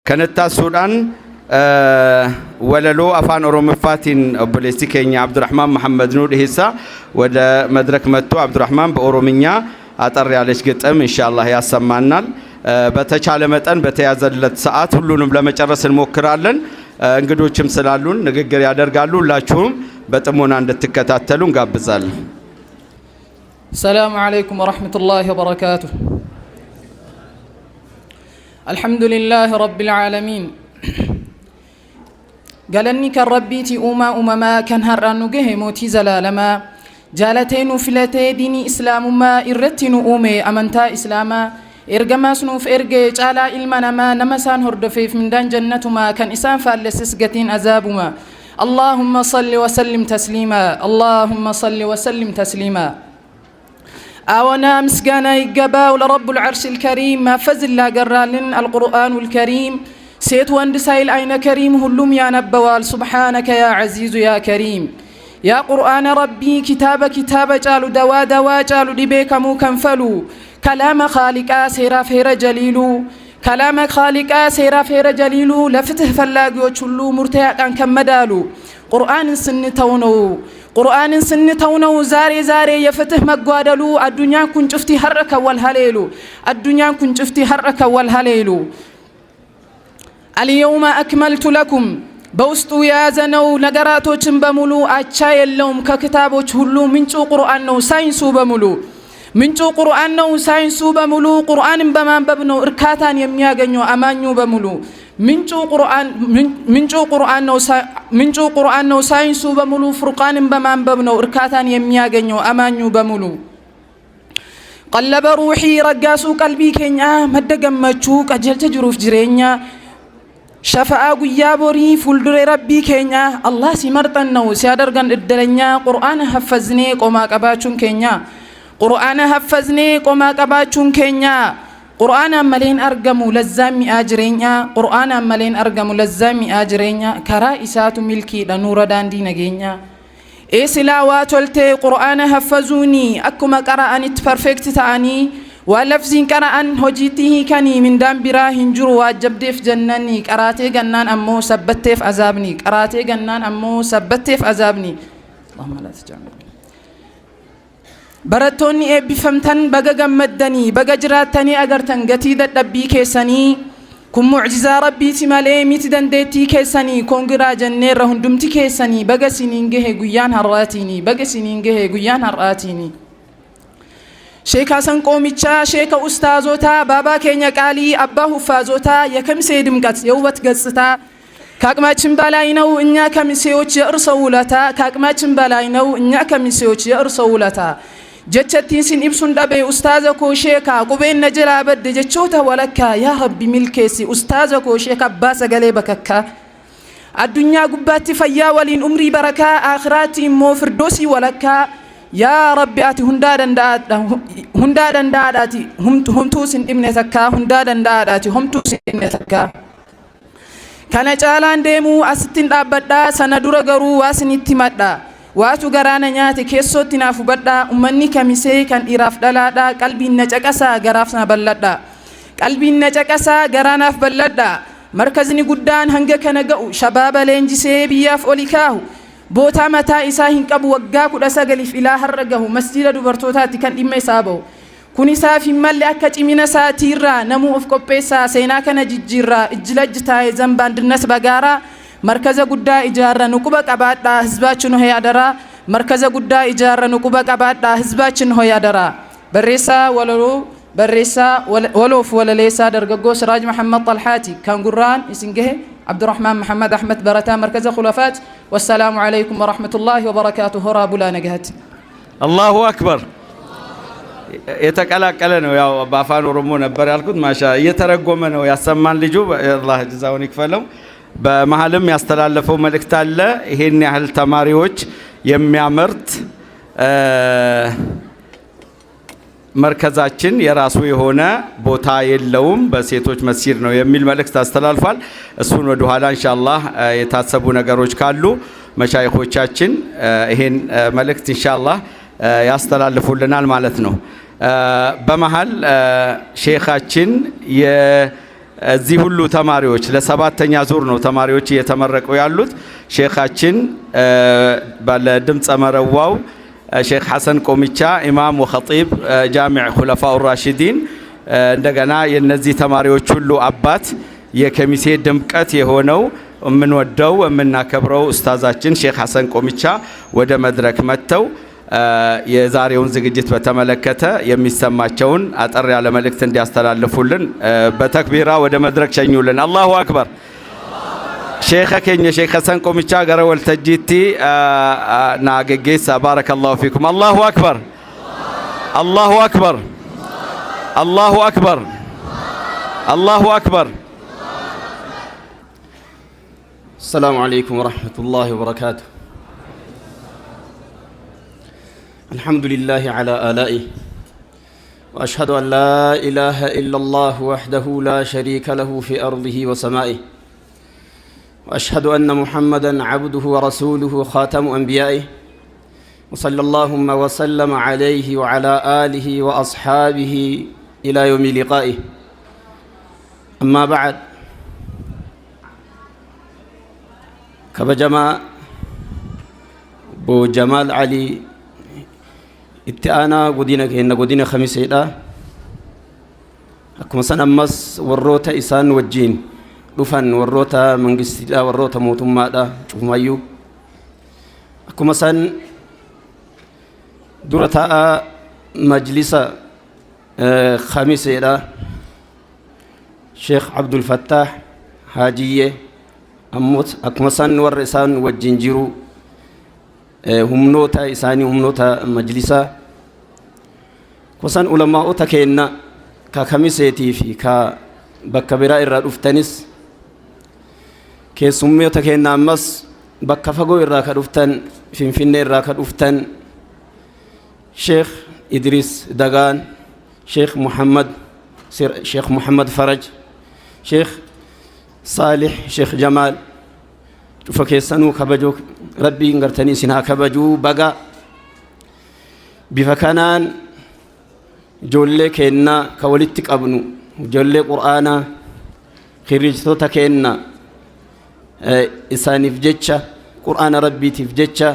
كانت السودان وللو أفان أورومفاتين بوليستي كينيا عبد الرحمن محمد نور هيسا ودا مدرك متو عبد الرحمن بأورومينيا أطري عليش قتم إن شاء الله يسمعنا بتشعل متن بتيازلت ساعات كلهم لما جرس الموكرالن እንግዶችም ስላሉን ንግግር ያደርጋሉ ሁላችሁም በጥሞና እንድትከታተሉን ጋብዛለሁ السلام عليكم ورحمة الله وبركاته الحمد لله رب العالمين قالني كربيتي أمما كان هرانوجه موتي زلالما جالتين فلتي ديني إسلام ما إرتين أمي أمنتا إسلاما إرجما سنوف إرجع على إلمنا ما نمسان هردفيف من دان جنتما كان إسان فالسس جتين عذابما اللهم صل وسلم تسليما اللهم صل وسلم تسليما أونا مسجانا يجبا ولرب العرش الكريم ما فزل لا جرالن القرآن الكريم سيت واندسايل أين كريم هلوم يا نبوال سبحانك يا عزيز يا كريم يا قرآن ربي كتاب جالو دوا جالو دبيك مو كنفلو كلام خالقا سيرا فير جليلو كلام خالقا سيرا فير جليلو لفتح فلاقيو چلو مرتيا كان كمدالو قرآن سنتونو زاري يفتح مقوادلو الدنيا كن شفتي حرك والهليلو الدنيا كن شفتي حرك والهليلو اليوم أكملت لكم بوستو يا زنو نقراتو بمولو أتشاي اللوم ككتابو چهلو منشو قرآن نو ساينسو بمولو منشو قرآن نو ساينسو بمولو قرآن بمان ببنو إركاتان يمياغنو أمانيو بمولو منشو قرآن نو ساينسو بمولو فرقان بمان ببنو إركاتان يمياغنو أمانيو بمولو قلب روحي رقاسو قلبي كينيا مدقم مجوك أجلت جروف جرينيا شفاء قيابوري فولدر ربي كينيا الله سيمرتنو سيادرغن الدلنيا قرآن حفظني قوما قباچون كينيا قرآن حفظني قوما قباچون كينيا قرآن ملين أرقمو لزامي آجرينيا قرآن ملين أرقمو لزامي آجرينيا كرا إساتو ملكي لنور دان دي نغينيا إيه سلاوات والتي قرآن حفظوني أكما قرآن اتفرفكت تاني ولفزين قرآن هجيته كاني من دام براهن جرو واجبدف جنني قراتي جنان أمو سبتف عذابني قراتي جنان أمو سبتف عذابني اللهم لا تجعلني براتوني بفمتن بقى جمدني بقى جراتني أجرتن قتيدة ربي كيسني كم معجزة ربي تمالي ميتدن ديتي كيسني كونغرا جنير هندمتي كيسني بقى سنينجه جيان هراتيني بقى سنينجه جيان هراتيني شيخ حسن قوميتشا شيخ أستاذوتا بابا كينيا قالي أبا حفاظوتا يكم سيدم قط يوبت قصتا كاكماتشن بالاينو إنيا كمسيوش يأرسولتا كاكماتشن بالاينو إنيا كمسيوش يأرسولتا جتشتين سن إبسون دبي أستاذكو شيخا قبين نجلا بد جتشوتا ولكا يا ربي ملكيسي أستاذكو شيخا باسا قليبككا الدنيا قباتي فيا ولين أمري بركا آخراتي مو فردوسي ولكا يا ربي أتي هندادن داداتي هم توسن ابن تكا هندادن داداتي هم توسن ابن تكا كان جالان ديمو أستين أبدا سندور غرو واسنتي مدا واتو غرانا نياتي كيسو تنافو بدا أمني كميسي كان إراف دلادا قلبي نجاكسا غرافنا بلدا قلبي نجاكسا غراناف بلدا مركزني قدان هنگا كنغو شباب لينجسي بياف أوليكاهو بوتا متى إساهن قبو وقاكو لساقلف إلى هرقه مسجد دبرتوتاتي كان إما يسابو كوني سافي مالي أكاج إمينا ساتيرا نمو أفكو بيسا سيناكا نججيرا إجلاج تاي زنبان دنس بغارا مركز قدا إجارة نقوبة قبادا هزباتشنو هيا درا مركز قدا إجارة نقوبة قبادا هزباتشنو هيا درا بريسا ولوف ولا ليسا درقاقو سراج محمد طلحاتي كان قران يسنقه عبد الرحمن محمد أحمد برتا مركز خلافات والسلام عليكم ورحمة الله وبركاته رابولا نجهت الله أكبر يتكلم يا بافان ورمون بريالكود ما شاء يترجمنا ويا سمان لجوب الله يجزاهم يكفلهم بمحلم يستلالفوا ملك تالله هن أهل تماريوج يميامرت مركزاتين يراسوي هنا بوتاي اللوم بسيتوج مسير نو يميل ملك تستلالفال السون ودوهالا إن شاء الله يتحسبون جروج كارلو مشايخوچاچن هن ملك إن شاء الله يستلالفوا لنا المالتنو بمحل شيخاچن እዚህ ሁሉ ተማሪዎች ለሰባተኛ ዙር ነው ተማሪዎች እየተመረቁ ያሉት። ሼኻችን ባለ ድምፀ መረዋው ሼክ ሐሰን ቆሚቻ ኢማም ወኸጢብ ጃሚዕ ኹለፋኡ ራሺዲን፣ እንደገና የነዚህ ተማሪዎች ሁሉ አባት የከሚሴ ድምቀት የሆነው የምንወደው የምናከብረው ኡስታዛችን ሼክ ሐሰን ቆሚቻ ወደ መድረክ መጥተው የዛሬውን ዝግጅት በተመለከተ የሚሰማቸውን አጠር ያለ መልእክት እንዲያስተላልፉልን በተክቢራ ወደ መድረክ ሸኙልን። አላሁ አክበር። ሼክ ኬኛ ሼክ ሐሰን ቆሚቻ ገረ ወልተጂቲ ናገጌሳ ባረከላሁ ፊኩም። አላሁ አክበር፣ አላሁ አክበር፣ አላሁ አክበር፣ አላሁ አክበር። السلام عليكم ورحمة الله وبركاته. الحمد لله على آلائه، وأشهد أن لا إله إلا الله وحده لا شريك له في أرضه وسمائه، وأشهد أن محمدًا عبده ورسوله خاتم أنبيائه، وصلى اللهم وسلم عليه وعلى آله وأصحابه إلى يوم لقائه. أما بعد، كبجما بو جمال علي اتانا قدينا كينا قدينا خميسيدا أكما سنمس وروتا إسان وجين رفن وروتا منجستدا وروتا موتمادا شوف مايو أكما سن دورتا مجلس خميسيدا شيخ عبد الفتاح حاجية أموت أكمسان ورسان والجنجيرو همنوتا إساني همنوتا مجلسا وسان علماء تكينا كخميسيتي في كبكبراء الرادفتنس كسميو تكينا مس بكفقو الراكدفتن فين الراكدفتن شيخ إدريس دغان، شيخ محمد فرج، شيخ صالح، شيخ جمال، فكيسنو كبجو ربي نغرتني سنها كبجو بقى بفكانان جولي كينا كولتك أبنو جولي قرآنا خريجتو تكينا إساني فجتشا قرآن ربي تفجتشا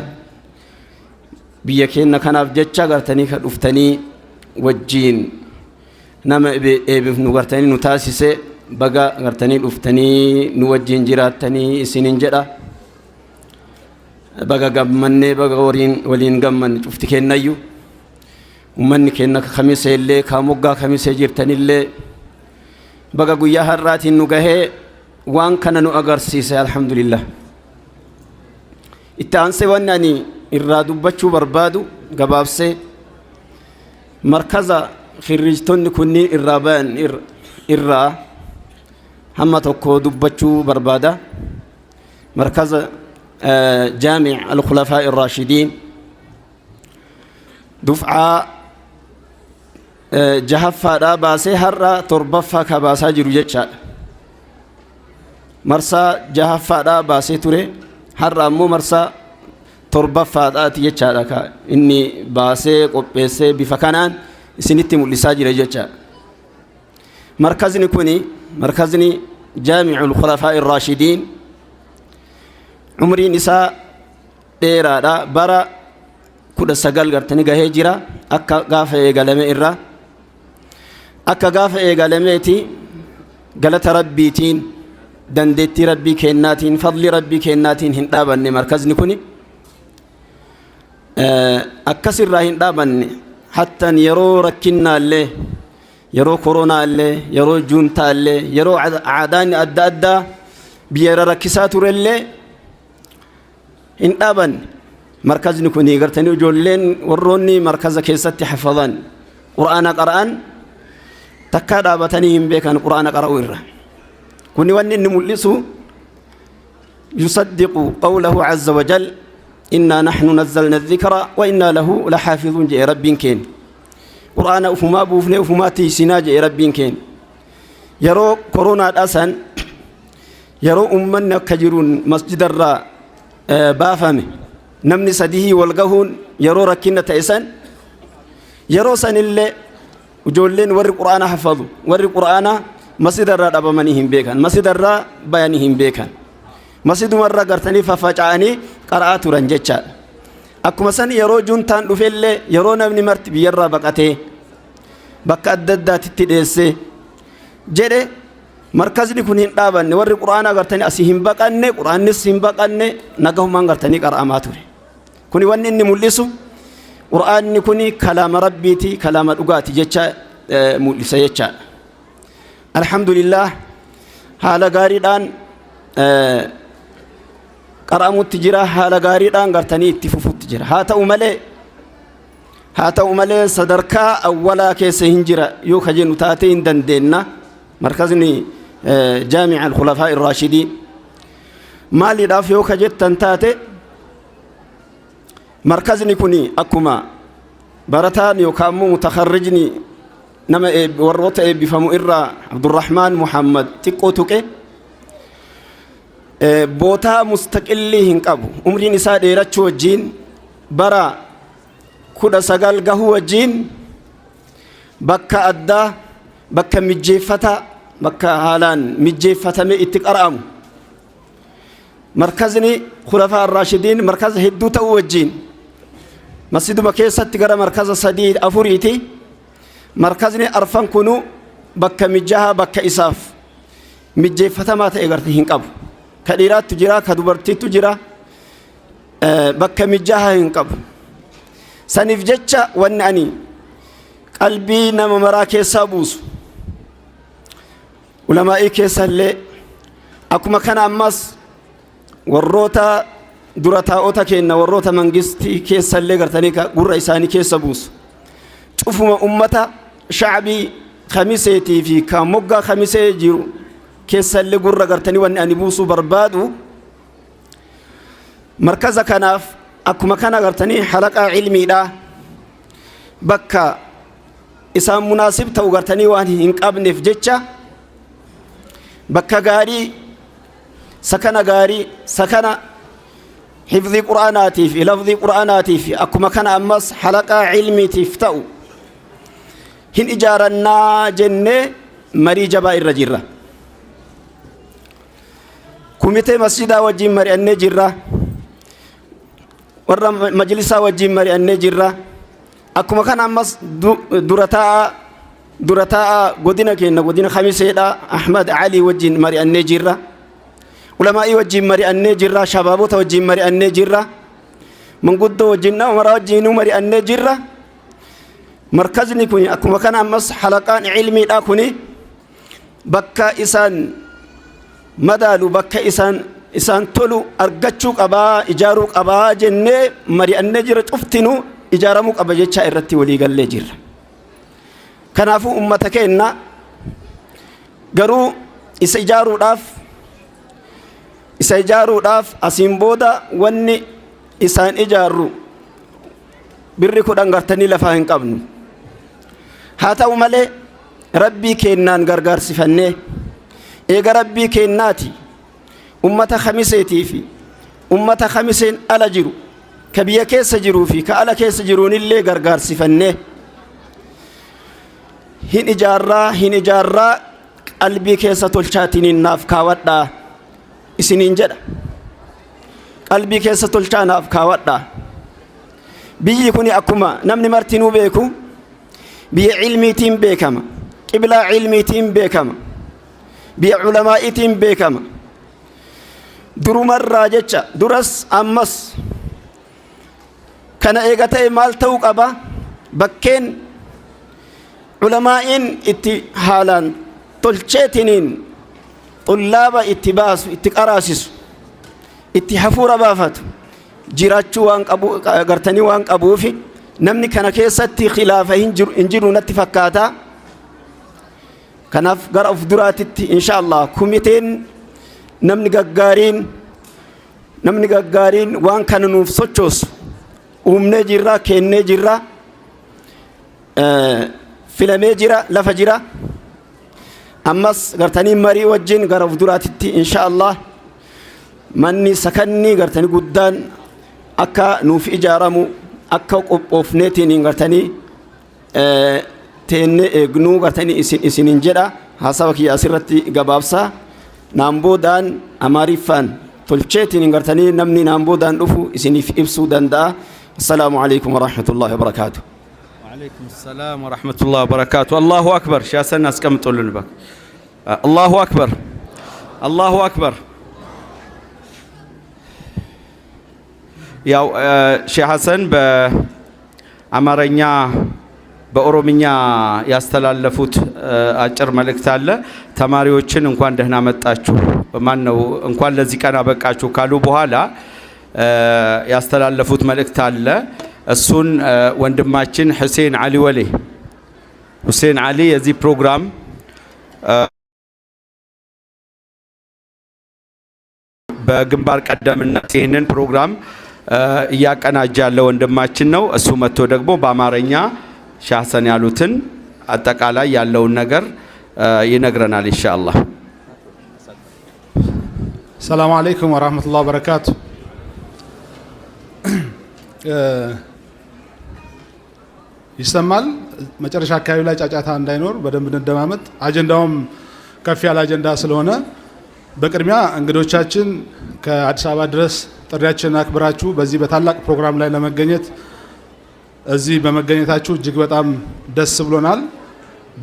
بيا كينا كان فجتشا غرتني كدفتني وجين نما إبن غرتني نتاسسي بقى غرتني الأفتني نوجين جراتني سنين جدا بقى قمني بقى ولين قمن شفت كينا يو ومن كينا خميس اللي كاموغا خميس جرتني اللي بقى قويا هرات النقاه وان كان نؤجر سيسي الحمد لله. التانسي وانني إرادو بچو بربادو قبابسي مركزا خريجتون كوني إرابان إرا هم توكو دبچو بربادا مركز جامع الخلفاء الراشدين دفعة جهفا دا باسي هرّا تربفا كباسا جرو جتشا مرسا جهفا دا باسي توري هرّا مو مرسا تربفا دا تيجتشا لكا إني باسي قبسي بفكانان سنتي ملسا جرو جتشا مركزني كوني مركزني جامع الخلفاء الراشدين عمري نساء ديرا دا برا كود سجل قرتني جهجرة أكا قافة إيجالمي إرّا أكا قافة إيجالميتي قالت ربي تين دندتي ربي كيناتين فضل ربي كيناتين هندابني مركزني كوني أكسر هندابني حتى يرو ركنا اللي يرو كورونا اللي يرو جونتا اللي يرو عادان أدى بيرا ركسات اللي هندابن مركز نكوني قرتني وجولين وروني مركز كيستي حفظان قرآن تكاد أبتنيهم بكان قرآن قرأوير كوني واني نملسو يصدق قوله عز وجل إنا نحن نزلنا الذكر وإنا له لحافظون جاء ربين كين قرآن أفما بوفني أفما تيسنا جاء ربين كين يرو كورونا الأسن يرو أمنا كجرون مسجد الرا بافمي نمني سديه والقهون يرو ركنة تيسن يرو سن اللي وجولين ور القرآن حفظوا ور القرآن مسجد الرا دبمني هم بيكان مسجد الرا بياني هم بيكان مسجد مرة قرتني ففجعني قرأت رنجتشا أكما سن يرو جونتان دفل يرو نبني مرت بيرا بقته بقى الددات تدرسه جده مركزني كونين دابن ور القرآن قرتني أسيهم بقانه قرآن نسهم بقانه نجهم من قرتني قرأ ماتوري كوني ونني ملسو قرآن كوني كلام ربيتي كلام الأوقات جتشا ملسا جتشا الحمد لله هذا قارئان قرأمو التجرا هذا قارئان قرتني اتفوفو التجرا هاتا أمالي صدركا أولا كيس هنجرا يو خجين تاتين دندنا مركزني جامع الخلفاء الراشدين مالي داف يو خجت تنتاتي مركزني كوني أكما برتان يو كامو متخرجني نما وروت بفمو إرّا عبد الرحمن محمد تقوتك بوتا مستقلي هنقبو عمري نساء ديرتشو وجين برا كودا سقال قهو وجين بكا أدى بكا مجيفتا بكا هالان مجيفتا مي اتقرأم مركزني خلفاء الراشدين مركز هدو تو وجين مسجد مكيسة تقرأ مركز صديد أفوريتي مركزني أرفان كنو بكا مجاها بكا إساف مجيفتا ما تأغرتي هنقبو كديرات تجرا كدبرتي تجرا بكا مجاها هنقبو سنف جتشا ونعني قلبي نما مراكي سابوس علماء كيسا اللي أكما كان أمس وروتا درتا أوتا كينا وروتا منجستي كيسا اللي قرتني قرر إساني كيسا بوس شوفوا أمتا شعبي خميسيتي في كاموغا خميسي جيرو كيسا اللي قرر قرتني ونعني بوسو بربادو مركز كناف أكما كان قرتني حلقة علمي لا بكا إسان مناسب تو قرتني واني إنقابني في جتشا بكا غاري سكنا غاري سكنا حفظ قرآناتي في لفظ قرآناتي في أكما كان أمس حلقة علمي تفتأو هن إجارنا جنة مري جبا الرجرة كوميتي مسجد وجيم مري أني جرة ورّا مجلسا وجيم مري أني جرة أكما كان أمس درتا غودينا كينا غودينا خميسة أحمد علي وجين مري أني جرة علماء وجين مري أني جرة شبابوت وجين مري أني جرة من قدو وجينا ومرا وجينو مري أني جرة مركزني كوني أكما كان أمس حلقان علمي لا كوني بكا إسان مدالو بكا إسان تولو أرغتشو قبا إجارو قبا جنة مري أني جرة تفتنو إجارمو قبا جتشا إرتي وليقال لي جرة كنافو أمتك إنا قرو إسا إجارو داف أسيمبودا واني إسان إجارو بريكو دنگرتني لفاهن قبنو هاتا مالي ربي كينان غرغر سفنه إيغا ربي كيناتي أمتا خميسيتي في أمتا خميسين ألا جرو كبيا كيس جرو في كألا كيس جرون اللي غرغر سفنه هن إجارة قلبي كيس تلشاتين الناف كاوات إسنين جدا قلبي كيس تلشان ناف كاوات بيجي كوني أكما نمني مرتينو بيكو بي علمي تيم بيكما قبلا علمي تيم بيكما بي علماء تيم بيكما درو مرة جتشا درس أمس كان إيغتاي مال توق أبا بكين علماء اتي حالان تلشيتنين طلابا اتباس اتقراسس اتحفور بافت جيراتشو وان قبو غرتني وان قبو في نمني كان كيستي خلافه انجرو نتفكاتا كناف غرف دراتي ان شاء الله كوميتين نمني غغارين وان كان نوف سوچوس أمنا جرا كيننا جرا فيلمي جرا لفجرا أمس غرتني مري وجين غرف دراتي إن شاء الله مني سكني غرتني قدان أكا نوف إجارمو أكا قفنتي غرتني تين إغنو غرتني إسنين جرا حسابك يا سرتي قبابسا نامبودان أماريفان تلشيتين إنغرتني نمني نامبودان أفو إسني في إبسو داندا. السلام عليكم ورحمة الله وبركاته. وعليكم السلام ورحمة الله وبركاته. الله أكبر. شاسن الناس كم تقولون بك. الله أكبر. الله أكبر. يا شيخ حسن በአማርኛ በኦሮምኛ ያስተላለፉት አጭር መልእክት አለ። ተማሪዎችን እንኳን ደህና መጣችሁ ማን ነው እንኳን ለዚህ ቀን አበቃችሁ ካሉ በኋላ ያስተላለፉት መልእክት አለ። እሱን ወንድማችን ሁሴን አሊ ወሌ ሁሴን አሊ የዚህ ፕሮግራም በግንባር ቀደምነት ይህንን ፕሮግራም እያቀናጀ ያለ ወንድማችን ነው። እሱ መጥቶ ደግሞ በአማርኛ ሼህ ሐሰን ያሉትን አጠቃላይ ያለውን ነገር ይነግረናል ኢንሻአላህ። ሰላም አለይኩም ወራህመቱላሂ ወበረካቱ። ይሰማል? መጨረሻ አካባቢ ላይ ጫጫታ እንዳይኖር በደንብ እንደማመጥ አጀንዳውም ከፍ ያለ አጀንዳ ስለሆነ በቅድሚያ እንግዶቻችን ከአዲስ አበባ ድረስ ጥሪያችንን አክብራችሁ በዚህ በታላቅ ፕሮግራም ላይ ለመገኘት እዚህ በመገኘታችሁ እጅግ በጣም ደስ ብሎናል።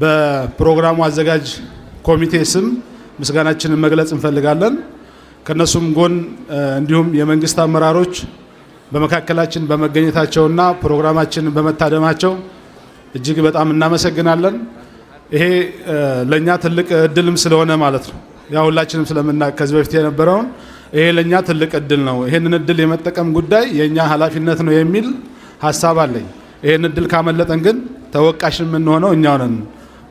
በፕሮግራሙ አዘጋጅ ኮሚቴ ስም ምስጋናችንን መግለጽ እንፈልጋለን። ከነሱም ጎን እንዲሁም የመንግስት አመራሮች በመካከላችን በመገኘታቸውና ፕሮግራማችንን በመታደማቸው እጅግ በጣም እናመሰግናለን። ይሄ ለኛ ትልቅ እድልም ስለሆነ ማለት ነው። ያው ሁላችንም ስለምናውቅ ከዚህ በፊት የነበረውን ይሄ ለኛ ትልቅ እድል ነው። ይሄንን እድል የመጠቀም ጉዳይ የኛ ኃላፊነት ነው የሚል ሐሳብ አለኝ። ይሄን እድል ካመለጠን ግን ተወቃሽ የምንሆነው እኛው ነን።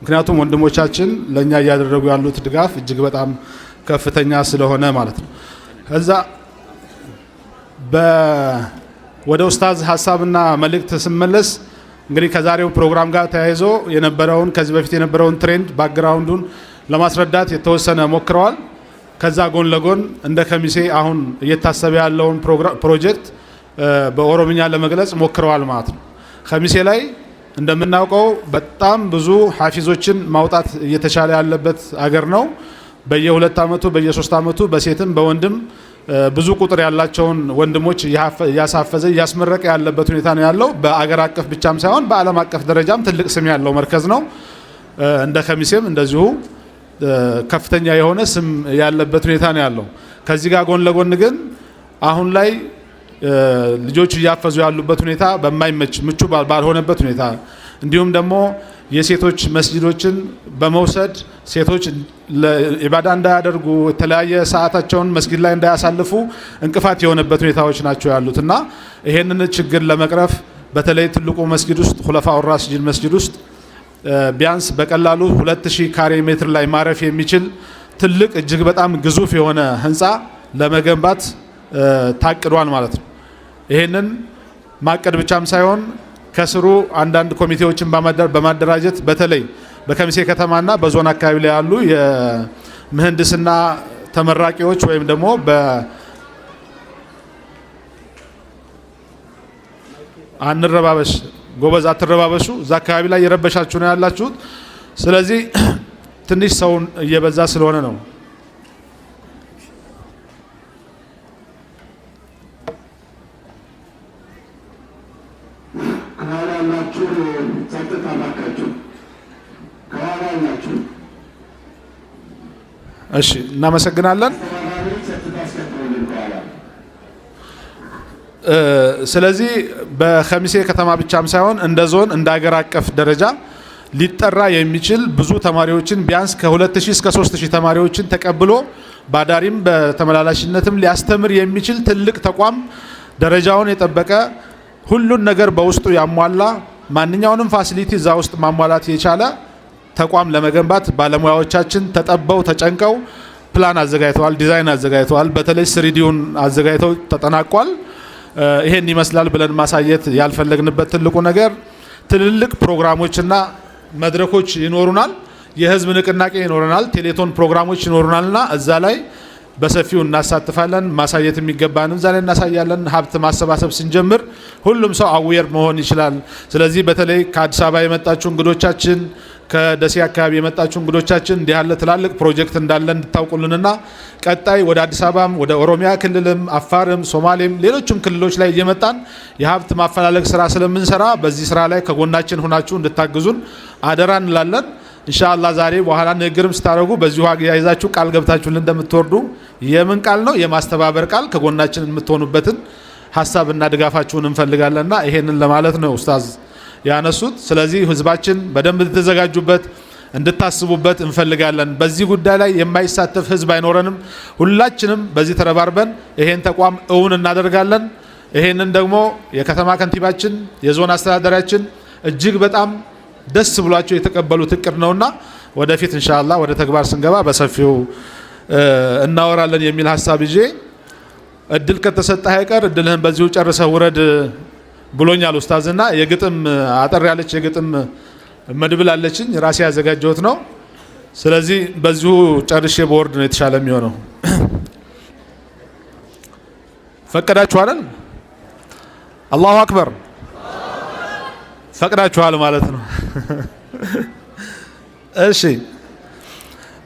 ምክንያቱም ወንድሞቻችን ለኛ እያደረጉ ያሉት ድጋፍ እጅግ በጣም ከፍተኛ ስለሆነ ማለት ነው። እዛ ወደ ኡስታዝ ሐሳብና መልእክት ስመለስ እንግዲህ ከዛሬው ፕሮግራም ጋር ተያይዞ የነበረውን ከዚህ በፊት የነበረውን ትሬንድ ባክግራውንዱን ለማስረዳት የተወሰነ ሞክረዋል። ከዛ ጎን ለጎን እንደ ከሚሴ አሁን እየታሰበ ያለውን ፕሮጀክት በኦሮምኛ ለመግለጽ ሞክረዋል ማለት ነው። ከሚሴ ላይ እንደምናውቀው በጣም ብዙ ሐፊዞችን ማውጣት እየተቻለ ያለበት አገር ነው። በየ2 አመቱ በየ3 አመቱ በሴትም በወንድም ብዙ ቁጥር ያላቸውን ወንድሞች እያሳፈዘ እያስመረቀ ያለበት ሁኔታ ነው ያለው። በአገር አቀፍ ብቻም ሳይሆን በዓለም አቀፍ ደረጃም ትልቅ ስም ያለው መርከዝ ነው። እንደ ከሚሴም እንደዚሁ ከፍተኛ የሆነ ስም ያለበት ሁኔታ ነው ያለው። ከዚህ ጋር ጎን ለጎን ግን አሁን ላይ ልጆች እያፈዙ ያሉበት ሁኔታ በማይመች ምቹ ባልሆነበት ሁኔታ እንዲሁም ደግሞ የሴቶች መስጂዶችን በመውሰድ ሴቶች ለኢባዳ እንዳያደርጉ የተለያየ ሰዓታቸውን መስጊድ ላይ እንዳያሳልፉ እንቅፋት የሆነበት ሁኔታዎች ናቸው ያሉትና ይሄንን ችግር ለመቅረፍ በተለይ ትልቁ መስጊድ ውስጥ ኹለፋኡ ራሺዲን መስጊድ ውስጥ ቢያንስ በቀላሉ 2000 ካሬ ሜትር ላይ ማረፍ የሚችል ትልቅ እጅግ በጣም ግዙፍ የሆነ ህንፃ ለመገንባት ታቅዷል ማለት ነው። ይሄንን ማቀድ ብቻም ሳይሆን ከስሩ አንዳንድ ኮሚቴዎችን በማደራጀት በተለይ በከሚሴ ከተማና በዞን አካባቢ ላይ ያሉ የምህንድስና ተመራቂዎች ወይም ደግሞ አንረባበሽ ጎበዝ አትረባበሹ፣ እዛ አካባቢ ላይ የረበሻችሁ ነው ያላችሁት። ስለዚህ ትንሽ ሰውን እየበዛ ስለሆነ ነው። እሺ እናመሰግናለን። ስለዚህ በከሚሴ ከተማ ብቻም ሳይሆን እንደ ዞን እንደ ሀገር አቀፍ ደረጃ ሊጠራ የሚችል ብዙ ተማሪዎችን ቢያንስ ከ2000 እስከ 3000 ተማሪዎችን ተቀብሎ ባዳሪም በተመላላሽነትም ሊያስተምር የሚችል ትልቅ ተቋም ደረጃውን የጠበቀ ሁሉን ነገር በውስጡ ያሟላ ማንኛውንም ፋሲሊቲ እዛ ውስጥ ማሟላት የቻለ ተቋም ለመገንባት ባለሙያዎቻችን ተጠበው ተጨንቀው ፕላን አዘጋጅተዋል፣ ዲዛይን አዘጋጅተዋል። በተለይ ስሪዲውን አዘጋጅተው ተጠናቋል። ይሄን ይመስላል ብለን ማሳየት ያልፈለግንበት ትልቁ ነገር ትልልቅ ፕሮግራሞችና መድረኮች ይኖሩናል። የህዝብ ንቅናቄ ይኖረናል፣ ቴሌቶን ፕሮግራሞች ይኖሩናልና እዛ ላይ በሰፊው እናሳትፋለን። ማሳየት የሚገባንም እዛ ላይ እናሳያለን። ሀብት ማሰባሰብ ስንጀምር ሁሉም ሰው አዌር መሆን ይችላል። ስለዚህ በተለይ ከአዲስ አበባ የመጣችሁ እንግዶቻችን ከደሴ አካባቢ የመጣችሁ እንግዶቻችን እንዲህ ያለ ትላልቅ ፕሮጀክት እንዳለ እንድታውቁልንና ቀጣይ ወደ አዲስ አበባም ወደ ኦሮሚያ ክልልም አፋርም ሶማሌም ሌሎችም ክልሎች ላይ እየመጣን የሀብት ማፈላለግ ስራ ስለምንሰራ በዚህ ስራ ላይ ከጎናችን ሆናችሁ እንድታግዙን አደራ እንላለን። ኢንሻአላህ ዛሬ በኋላ ንግግርም ስታረጉ በዚሁ አያይዛችሁ ቃል ገብታችሁልን እንደምትወርዱ የምን ቃል ነው? የማስተባበር ቃል ከጎናችን የምትሆኑበትን ሐሳብና ድጋፋችሁን እንፈልጋለንና ይሄንን ለማለት ነው ኡስታዝ ያነሱት። ስለዚህ ህዝባችን በደንብ እንድትዘጋጁበት እንድታስቡበት እንፈልጋለን። በዚህ ጉዳይ ላይ የማይሳተፍ ህዝብ አይኖረንም። ሁላችንም በዚህ ተረባርበን ይሄን ተቋም እውን እናደርጋለን። ይሄንን ደግሞ የከተማ ከንቲባችን የዞን አስተዳዳሪያችን እጅግ በጣም ደስ ብሏቸው የተቀበሉት እቅድ ነውና ወደፊት ኢንሻአላህ ወደ ተግባር ስንገባ በሰፊው እናወራለን የሚል ሐሳብ ይዤ እድል ከተሰጠህ አይቀር እድልህን በዚሁ ጨርሰህ ውረድ ብሎኛል ኡስታዝና የግጥም አጠር ያለች የግጥም መድብል አለችኝ ራሴ ያዘጋጀሁት ነው። ስለዚህ በዚሁ ጨርሼ በወርድ ነው የተሻለ የሚሆነው። ፈቀዳችሁ አይደል? አላሁ አክበር ፈቅዳችኋል ማለት ነው። እሺ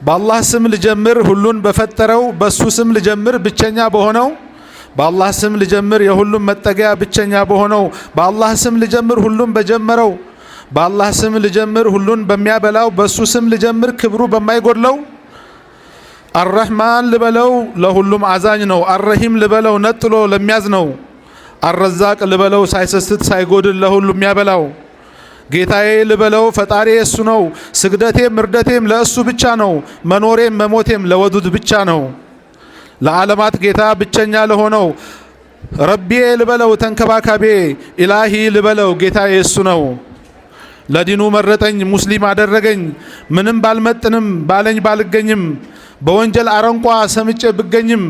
በአላህ ስም ልጀምር ሁሉን በፈጠረው በሱ ስም ልጀምር ብቸኛ በሆነው በአላህ ስም ልጀምር የሁሉም መጠጊያ ብቸኛ በሆነው በአላህ ስም ልጀምር ሁሉም በጀመረው በአላህ ስም ልጀምር ሁሉን በሚያበላው በሱ ስም ልጀምር ክብሩ በማይጎድለው አርረህማን ልበለው ለሁሉም አዛኝ ነው አርረሂም ልበለው ነጥሎ ለሚያዝነው አረዛቅ ልበለው ሳይሰስት ሳይጎድል ለሁሉም የሚያበላው ጌታዬ ልበለው ፈጣሪ እሱ ነው ስግደቴም ምርደቴም ለእሱ ብቻ ነው መኖሬም መሞቴም ለወዱድ ብቻ ነው ለዓለማት ጌታ ብቸኛ ለሆነው ረቢዬ ልበለው ተንከባካቤ ኢላሂ ልበለው ጌታዬ እሱ ነው ለዲኑ መረጠኝ ሙስሊም አደረገኝ ምንም ባልመጥንም ባለኝ ባልገኝም በወንጀል አረንቋ ሰምጬ ብገኝም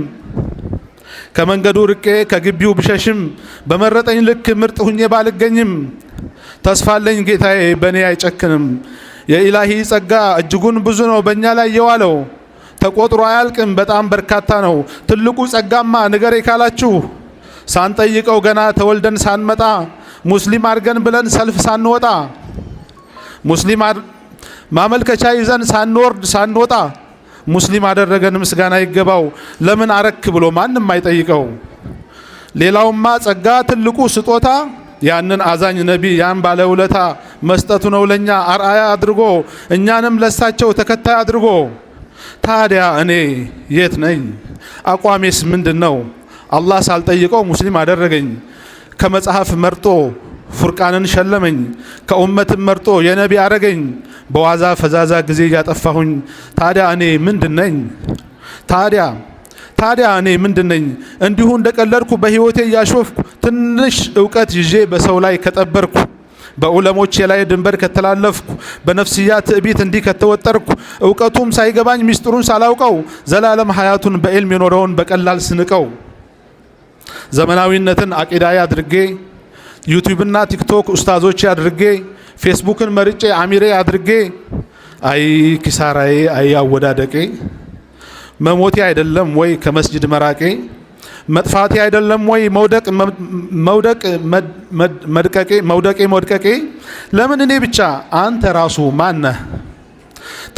ከመንገዱ ርቄ ከግቢው ብሸሽም በመረጠኝ ልክ ምርጥ ሁኜ ባልገኝም ተስፋለኝ ጌታዬ በኔ አይጨክንም የኢላሂ ጸጋ እጅጉን ብዙ ነው በእኛ ላይ የዋለው ተቆጥሮ አያልቅም በጣም በርካታ ነው ትልቁ ጸጋማ ንገሬ ካላችሁ ሳንጠይቀው ገና ተወልደን ሳንመጣ ሙስሊም አድርገን ብለን ሰልፍ ሳንወጣ ሙስሊም ማመልከቻ ይዘን ሳንወርድ ሳንወጣ ሙስሊም አደረገን ምስጋና ይገባው ለምን አረክ ብሎ ማንም አይጠይቀው ሌላውማ ጸጋ ትልቁ ስጦታ ያንን አዛኝ ነቢ ያን ባለውለታ መስጠቱ ነው ለኛ አርአያ አድርጎ እኛንም ለሳቸው ተከታይ አድርጎ ታዲያ እኔ የት ነኝ አቋሜስ ምንድነው አላህ ሳልጠይቀው ሙስሊም አደረገኝ ከመጽሐፍ መርጦ ፉርቃንን ሸለመኝ ከኡመትም መርጦ የነቢ አረገኝ በዋዛ ፈዛዛ ጊዜ ያጠፋሁኝ ታዲያ እኔ ምንድነኝ ታዲያ እኔ ምንድነኝ እንዲሁ እንደቀለድኩ በህይወቴ ያሾፍኩ ትንሽ ዕውቀት ይዤ በሰው ላይ ከጠበርኩ በዑለሞቼ ላይ ድንበር ከተላለፍኩ በነፍስያ ትዕቢት እንዲህ ከተወጠርኩ ዕውቀቱም ሳይገባኝ ሚስጥሩን ሳላውቀው ዘላለም ሐያቱን በዕልም የኖረውን በቀላል ስንቀው ዘመናዊነትን አቂዳዬ አድርጌ ዩቲዩብና ቲክቶክ ኡስታዞቼ አድርጌ ፌስቡክን መርጬ አሚሬ አድርጌ አይ ኪሳራዬ አይ አወዳደቄ መሞቴ አይደለም ወይ ከመስጂድ መራቄ መጥፋቴ አይደለም ወይ መውደቄ ለምን እኔ ብቻ አንተ ራሱ ማነህ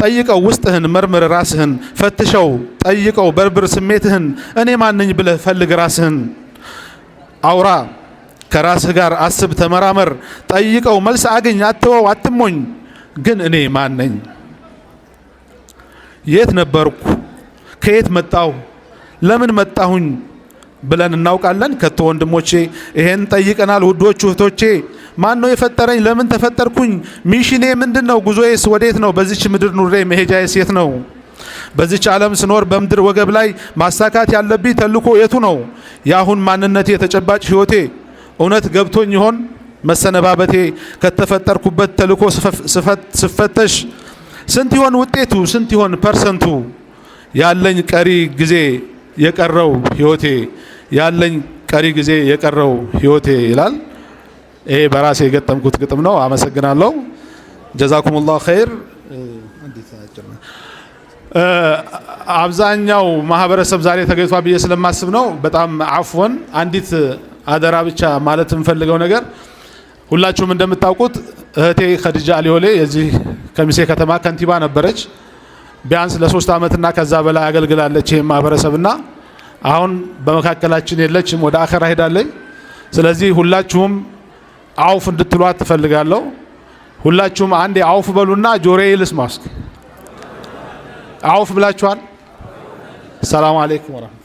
ጠይቀው ውስጥህን መርምር ራስህን ፈትሸው ጠይቀው በርብር ስሜትህን እኔ ማንኝ ብለህ ፈልግ ራስህን አውራ ከራስህ ጋር አስብ ተመራመር ጠይቀው መልስ አግኝ አትወው አትሞኝ ግን እኔ ማንኝ የት ነበርኩ ከየት መጣሁ ለምን መጣሁኝ ብለን እናውቃለን ከቶ ወንድሞቼ ይሄን ጠይቀናል ውዶቹ እህቶቼ ማን ነው የፈጠረኝ ለምን ተፈጠርኩኝ ሚሽኔ ምንድነው ጉዞዬስ ወዴት ነው በዚች ምድር ኑሬ መሄጃዬስ የት ነው በዚች ዓለም ስኖር በምድር ወገብ ላይ ማሳካት ያለብኝ ተልኮ የቱ ነው ያሁን ማንነቴ የተጨባጭ ህይወቴ እውነት ገብቶኝ ይሆን መሰነባበቴ ከተፈጠርኩበት ተልኮ ስፈተሽ ስንት ይሆን ውጤቱ ስንት ይሆን ፐርሰንቱ ያለኝ ቀሪ ጊዜ የቀረው ህይወቴ ያለኝ ቀሪ ጊዜ የቀረው ህይወቴ ይላል ይሄ በራሴ የገጠምኩት ግጥም ነው አመሰግናለሁ ጀዛኩሙላሁ ኸይር አብዛኛው ማህበረሰብ ዛሬ ተገኝቷል ብዬ ስለማስብ ነው በጣም አፍወን አንዲት አደራ ብቻ ማለት እንፈልገው ነገር ሁላችሁም እንደምታውቁት እህቴ ኸዲጃ አሊዮሌ የዚህ ከሚሴ ከተማ ከንቲባ ነበረች። ቢያንስ ለ3 ዓመትና ከዛ በላይ አገልግላለች ይሄ ማህበረሰብና አሁን በመካከላችን የለችም፣ ወደ አኸራ ሄዳለች። ስለዚህ ሁላችሁም አውፍ እንድትሏት ትፈልጋለሁ። ሁላችሁም አንዴ አውፍ በሉና ጆሮዬ ልስማ እስኪ። አውፍ ብላችኋል? ሰላም አለይኩም ወራህመቱላህ